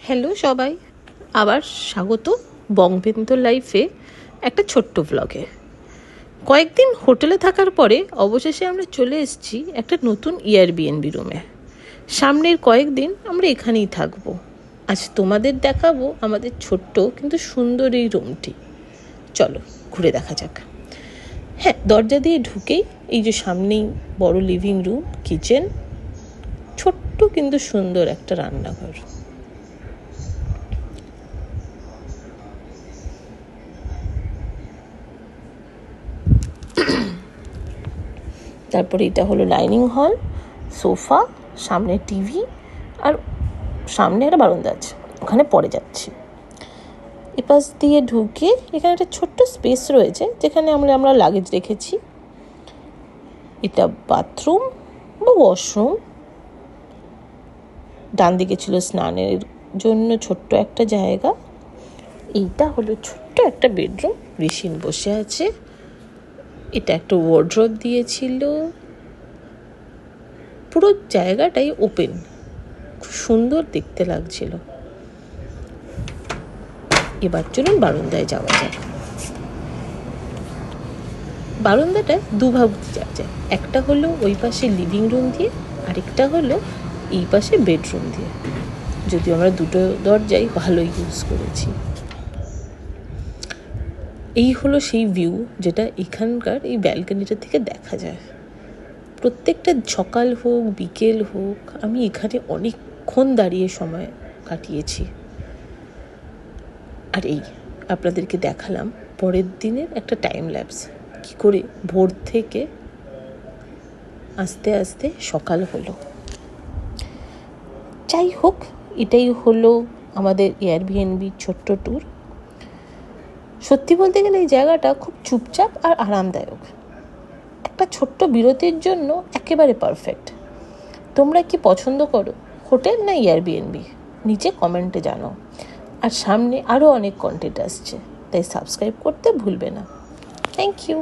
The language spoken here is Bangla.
হ্যালো সবাই, আবার স্বাগত বংবেন্তর লাইফে একটা ছোট্ট ব্লগে। কয়েকদিন হোটেলে থাকার পরে অবশেষে আমরা চলে এসেছি একটা নতুন এয়ারবিএনবি রুমে। সামনের কয়েকদিন আমরা এখানেই থাকবো। আজ তোমাদের দেখাবো আমাদের ছোট্ট কিন্তু সুন্দর এই রুমটি। চলো ঘুরে দেখা যাক। হ্যাঁ, দরজা দিয়ে ঢুকেই এই যে সামনেই বড় লিভিং রুম, কিচেন, ছোট্ট কিন্তু সুন্দর একটা রান্নাঘর। তারপরে এটা হলো ডাইনিং হল, সোফা, সামনে টিভি, আর সামনে একটা বারান্দা আছে, ওখানে পরে যাচ্ছি। এপাশ দিয়ে ঢুকে এখানে একটা ছোট্ট স্পেস রয়েছে যেখানে আমরা লাগেজ রেখেছি। এটা বাথরুম বা ওয়াশরুম। ডান দিকে ছিল স্নানের জন্য ছোট্ট একটা জায়গা। এইটা হলো ছোট্ট একটা বেডরুম, ঋষিন বসে আছে। এটা একটা ওয়ার্ড্রোব দিয়েছিল। পুরো জায়গাটাই ওপেন, খুব সুন্দর দেখতে লাগছিল। এবার চলুন বারান্দায় যাওয়া যাক। বারান্দাটায় দুভাগ যাওয়া যায়, একটা হলো ওই পাশে লিভিং রুম দিয়ে, আরেকটা হলো এই পাশে বেডরুম দিয়ে। যদিও আমরা দুটো দরজাই ভালো ইউজ করেছি। এই হলো সেই ভিউ যেটা এখানকার এই ব্যালকনিটা থেকে দেখা যায়। প্রত্যেকটা সকাল হোক বিকেল হোক আমি এখানে অনেকক্ষণ দাঁড়িয়ে সময় কাটিয়েছি। আর এই আপনাদেরকে দেখালাম পরের দিনের একটা টাইম ল্যাপস, কী করে ভোর থেকে আস্তে আস্তে সকাল হলো। যাই হোক, এটাই হলো আমাদের এয়ারবিএনবি ছোট্ট ট্যুর। সত্যি বলতে গেলে এই জায়গাটা খুব চুপচাপ আর আরামদায়ক। একটা ছোট্ট বিরতির জন্য একেবারে পারফেক্ট। তোমরা কি পছন্দ করো, হোটেল না এয়ারবিএনবি? নিচে কমেন্টে জানাও। আর সামনে আরও অনেক কন্টেন্ট আসছে, তাই সাবস্ক্রাইব করতে ভুলবে না। Thank you.